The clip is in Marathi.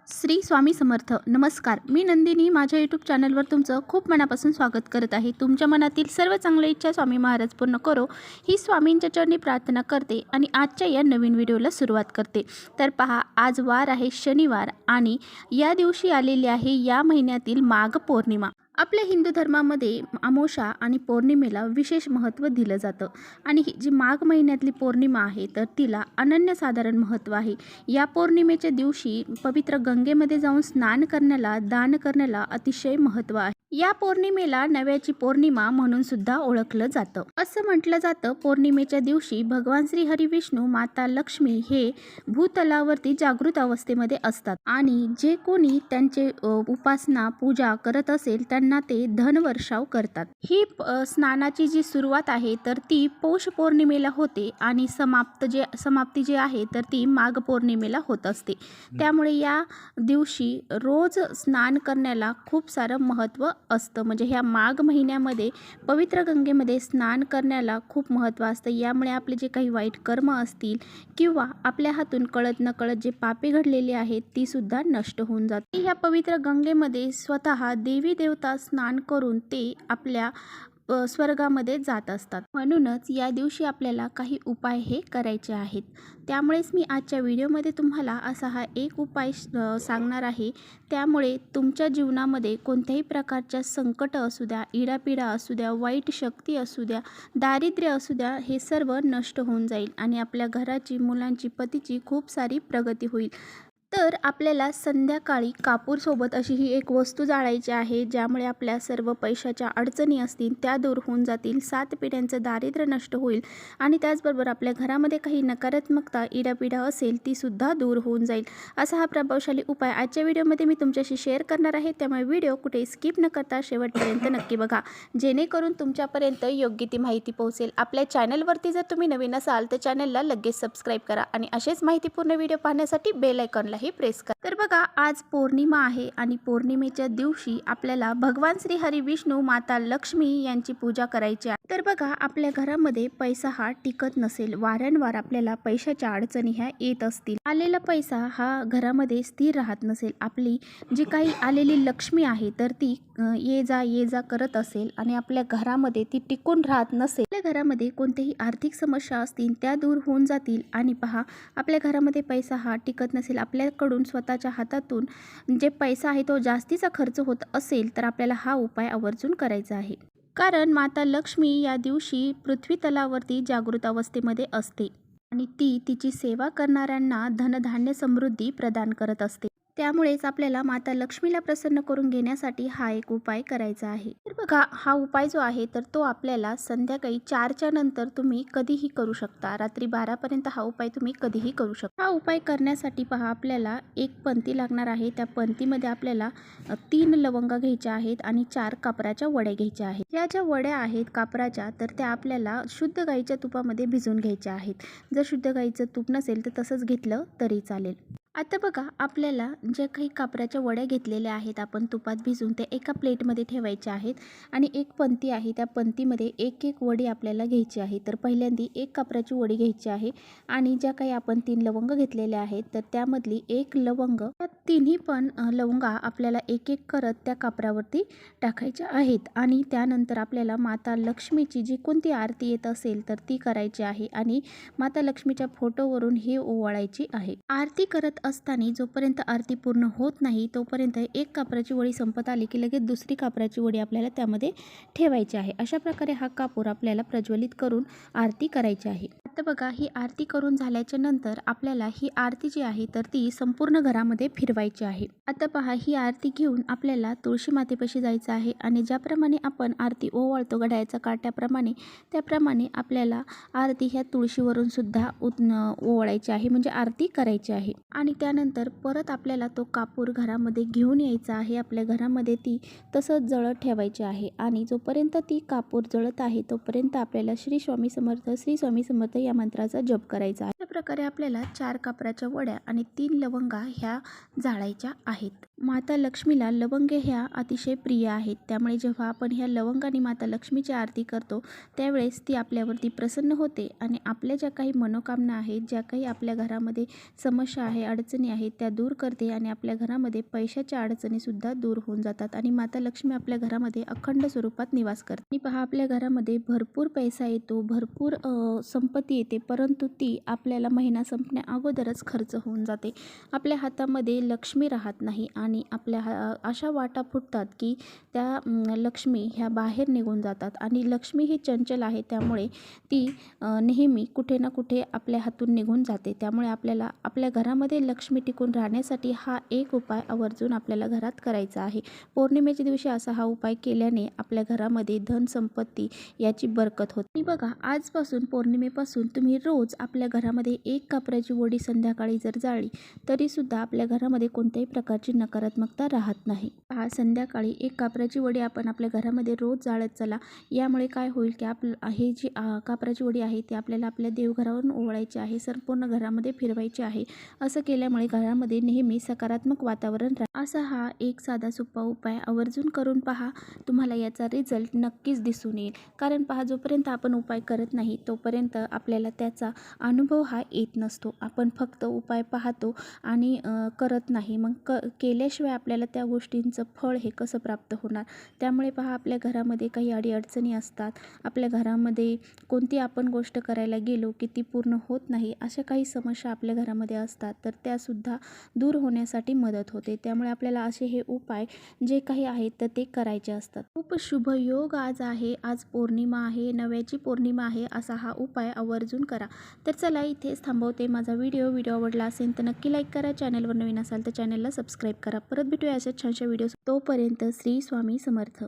श्री स्वामी समर्थ. नमस्कार, मी नंदिनी माझ्या यूट्यूब चॅनलवर तुमचं खूप मनापासून स्वागत करत आहे. तुमच्या मनातील सर्व चांगल्या इच्छा स्वामी महाराज पूर्ण करो ही स्वामींच्या चरणी प्रार्थना करते आणि आजच्या या नवीन व्हिडिओला सुरुवात करते. तर पहा, आज वार आहे शनिवार आणि या दिवशी आलेली आहे या महिन्यातील माघ पौर्णिमा. आपल्या हिंदू धर्मामध्ये अमावस्या आणि पौर्णिमेला विशेष महत्त्व दिलं जातं आणि ही जी माघ महिन्यातली पौर्णिमा आहे तर तिला अनन्यसाधारण महत्त्व आहे. या पौर्णिमेच्या दिवशी पवित्र गंगेमध्ये जाऊन स्नान करण्याला, दान करण्याला अतिशय महत्त्व आहे. या पौर्णिमेला नव्याची पौर्णिमा म्हणून सुद्धा ओळखलं जातं. असं म्हटलं जातं, पौर्णिमेच्या दिवशी भगवान श्री हरी विष्णू, माता लक्ष्मी हे भूतलावरती जागृत अवस्थेमध्ये असतात आणि जे कोणी त्यांचे उपासना पूजा करत असेल त्यांना ते धनवर्षाव करतात. ही स्नानाची जी सुरुवात आहे तर ती पौष पौर्णिमेला होते आणि समाप्ती जी आहे तर ती माघ पौर्णिमेला होत असते. त्यामुळे या दिवशी रोज स्नान करण्याला खूप सारं महत्त्व असतं. म्हणजे ह्या माघ महिन्यामध्ये पवित्र गंगेमध्ये स्नान करण्याला खूप महत्त्व असतं. यामुळे आपले जे काही वाईट कर्म असतील किंवा आपल्या हातून कळत नकळत जे पापे घडलेली आहेत ती सुद्धा नष्ट होऊन जाते. ह्या पवित्र गंगेमध्ये स्वतः देवी देवता स्नान करून ते आपल्या स्वर्गामध्ये जात असतात. म्हणूनच या दिवशी आपल्याला काही उपाय हे करायचे आहेत. त्यामुळेच मी आजच्या व्हिडिओमध्ये तुम्हाला असा हा एक उपाय सांगणार आहे. त्यामुळे तुमच्या जीवनामध्ये कोणत्याही प्रकारच्या संकट असू द्या, इडापिडा असू द्या, वाईट शक्ती असू द्या, दारिद्र्य असू द्या, हे सर्व नष्ट होऊन जाईल आणि आपल्या घराची, मुलांची, पतीची खूप सारी प्रगती होईल. तर आपल्याला संध्याकाळी कापूरसोबत अशी ही एक वस्तू जाळायची आहे, ज्यामुळे आपल्या सर्व पैशाच्या अडचणी असतील त्या दूर होऊन जातील, 7 पिढ्यांचं दारिद्र्य नष्ट होईल आणि त्याचबरोबर आपल्या घरामध्ये काही नकारात्मकता, इडापिडा असेल ती सुद्धा दूर होऊन जाईल. असा हा प्रभावशाली उपाय आजच्या व्हिडिओमध्ये मी तुमच्याशी शेअर करणार आहे. त्यामुळे व्हिडिओ कुठे स्किप न करता शेवटपर्यंत नक्की बघा, जेणेकरून तुमच्यापर्यंत योग्य ती माहिती पोहोचेल. आपल्या चॅनलवरती जर तुम्ही नवीन असाल तर चॅनलला लगेच सबस्क्राईब करा आणि असेच माहितीपूर्ण व्हिडिओ पाहण्यासाठी बेल आयकॉनला ही प्रेस करा. तर बघा, आज पौर्णिमा आहे आणि पौर्णिमेच्या दिवशी आपल्याला भगवान श्री हरी विष्णू, माता लक्ष्मी यांची पूजा करायची आहे. तर बघा, आपल्या घरामध्ये पैसा हा टिकत नसेल, वारंवार आपल्याला पैशाच्या अडचणी ह्या येत असतील, आलेला पैसा हा घरामध्ये स्थिर राहत नसेल, आपली जी काही आलेली लक्ष्मी आहे तर ती ये जा करत असेल आणि आपल्या घरामध्ये ती टिकून राहत नसेल, आपल्या घरामध्ये कोणत्याही आर्थिक समस्या असतील त्या दूर होऊन जातील. आणि पहा, आपल्या घरामध्ये पैसा हा टिकत नसेल, आपल्याकडून स्वतःच्या हातातून जे पैसा आहे तो जास्तीचा खर्च होत असेल तर आपल्याला हा उपाय आवर्जून करायचा आहे. कारण माता लक्ष्मी या दिवशी पृथ्वी तलावरती जागृत अवस्थेमध्ये असते आणि ती तिची सेवा करणाऱ्यांना धनधान्य समृद्धी प्रदान करत असते. त्यामुळेच आपल्याला माता लक्ष्मीला प्रसन्न करून घेण्यासाठी हा एक उपाय करायचा आहे. तर बघा, हा उपाय जो आहे तर तो आपल्याला संध्याकाळी 4च्या नंतर तुम्ही कधीही करू शकता. रात्री 12पर्यंत हा उपाय तुम्ही कधीही करू शकता. हा उपाय करण्यासाठी पहा, आपल्याला एक पंती लागणार आहे. त्या पंतीमध्ये आपल्याला 3 लवंगा घ्यायच्या आहेत आणि 4 कापराच्या वड्या घ्यायच्या आहेत. या ज्या वड्या आहेत कापराच्या तर त्या आपल्याला शुद्ध गाईच्या तुपामध्ये भिजवून घ्यायच्या आहेत. जर शुद्ध गाईचं तूप नसेल तर तसंच घेतलं तरी चालेल. आता बघा, आपल्याला ज्या काही कापराच्या वड्या घेतलेल्या आहेत आपण तुपात भिजून, त्या एका प्लेटमध्ये ठेवायच्या आहेत आणि एक पंती आहे, त्या पंतीमध्ये एक एक वडी आपल्याला घ्यायची आहे. तर पहिल्यांदी एक कापराची वडी घ्यायची आहे आणि ज्या काही आपण 3 लवंग घेतलेल्या आहेत तर त्यामधली एक लवंग, त्या तिन्ही पण लवंगा आपल्याला एक एक करत त्या कापरावरती टाकायच्या आहेत. आणि त्यानंतर आपल्याला माता लक्ष्मीची जी कोणती आरती येत असेल तर ती करायची आहे आणि माता लक्ष्मीच्या फोटोवरून ही ओवाळायची आहे. आरती करत असताना जोपर्यंत आरती पूर्ण होत नाही तोपर्यंत एक कापराची वडी संपत आली की लगेच दुसरी कापराची वडी आपल्याला त्यामध्ये ठेवायची आहे. अशा प्रकारे हा कापूर आपल्याला प्रज्वलित करून आरती करायची आहे. आता बघा, ही आरती करून झाल्याच्या नंतर आपल्याला ही आरती जी आहे तर ती संपूर्ण घरामध्ये फिरवायची आहे. आता पहा, ही आरती घेऊन आपल्याला तुळशी मातेपाशी जायचं आहे आणि ज्याप्रमाणे आपण आरती ओवाळतो घड्याळाच्या काट्याप्रमाणे, त्याप्रमाणे आपल्याला आरती ह्या तुळशीवरून सुद्धा ओवाळायची आहे, म्हणजे आरती करायची आहे. आणि त्यानंतर परत आपल्याला तो कापूर घरामध्ये घेऊन यायचा आहे. आपल्या घरामध्ये ती तसंच जळत ठेवायची आहे आणि जोपर्यंत ती कापूर जळत आहे तोपर्यंत आपल्याला श्री स्वामी समर्थ, श्री स्वामी समर्थ या मंत्राचा जप करायचा आहे. प्रकारे आपल्याला 4 कापराच्या वड्या आणि 3 लवंगा ह्या जाळायच्या आहेत. माता लक्ष्मीला लवंगे ह्या अतिशय प्रिय आहेत, त्यामुळे जेव्हा आपण ह्या लवंगाने माता लक्ष्मीची आरती करतो त्यावेळेस ती आपल्यावरती प्रसन्न होते आणि आपल्या ज्या काही मनोकामना आहेत, ज्या काही आपल्या घरामध्ये समस्या आहे, अडचणी आहेत त्या दूर करते आणि आपल्या घरामध्ये पैशाच्या अडचणीसुद्धा दूर होऊन जातात आणि माता लक्ष्मी आपल्या घरामध्ये अखंड स्वरूपात निवास करते. आणि पहा, आपल्या घरामध्ये भरपूर पैसा येतो, भरपूर संपत्ती येते, परंतु ती आपल्याला महिना संपण्या अगोदरच खर्च होऊन जाते. आपल्या हातामध्ये लक्ष्मी राहत नाही आणि आपल्या अशा वाटा फुटतात की त्या लक्ष्मी ह्या बाहेर निघून जातात. आणि लक्ष्मी ही चंचल आहे, त्यामुळे ती नेहमी कुठे ना कुठे आपल्या हातून निघून जाते. त्यामुळे आपल्याला आपल्या घरामध्ये लक्ष्मी टिकून राहण्यासाठी हा एक उपाय आवर्जून आपल्याला घरात करायचा आहे. पौर्णिमेच्या दिवशी असा हा उपाय केल्याने आपल्या घरामध्ये धन संपत्ती याची बरकत होते. आणि बघा, आजपासून पौर्णिमेपासून तुम्ही रोज आपल्या घरामध्ये 1 कापराची वडी संध्याकाळी जर जाळली तरीसुद्धा आपल्या घरामध्ये कोणत्याही प्रकारची नकारात्मकता राहत नाही. संध्याकाळी 1 कापराची वडी आपण आपल्या घरामध्ये रोज जाळत चला. यामुळे काय होईल की हे जी कापराची वडी आहे ती आपल्याला आपल्या देवघरावरून ओवाळायची आहे, संपूर्ण घरामध्ये फिरवायची आहे. असं केल्यामुळे घरामध्ये नेहमी सकारात्मक वातावरण असा हा एक साधा सोपा उपाय आवर्जून करून पहा. तुम्हाला याचा रिझल्ट नक्कीच दिसून येईल. कारण पहा, जोपर्यंत आपण उपाय करत नाही तोपर्यंत आपल्याला त्याचा अनुभव हा येत नसतो. आपण फक्त उपाय पाहतो आणि करत नाही. मग केल्याशिवाय आपल्याला त्या गोष्टींचं फळ हे कसं प्राप्त होणार. त्यामुळे पहा, आपल्या घरामध्ये काही अडीअडचणी असतात, आपल्या घरामध्ये कोणती आपण गोष्ट करायला गेलो की ती पूर्ण होत नाही, अशा काही समस्या आपल्या घरामध्ये असतात, तर त्यासुद्धा दूर होण्यासाठी मदत होते. त्यामुळे आपल्याला असे हे उपाय जे काही आहेत तर ते करायचे असतात. खूप शुभ योग आज आहे, आज पौर्णिमा आहे, नव्याची पौर्णिमा आहे. असा हा उपाय आवर्जून करा. तर चला, इथेच थांबवते माझा व्हिडिओ आवडला असेल तर नक्की लाईक करा. चॅनलवर नवीन असाल तर चॅनलला सबस्क्राईब करा. परत भेटूया अशाच छानशा व्हिडिओ. तोपर्यंत श्री स्वामी समर्थ.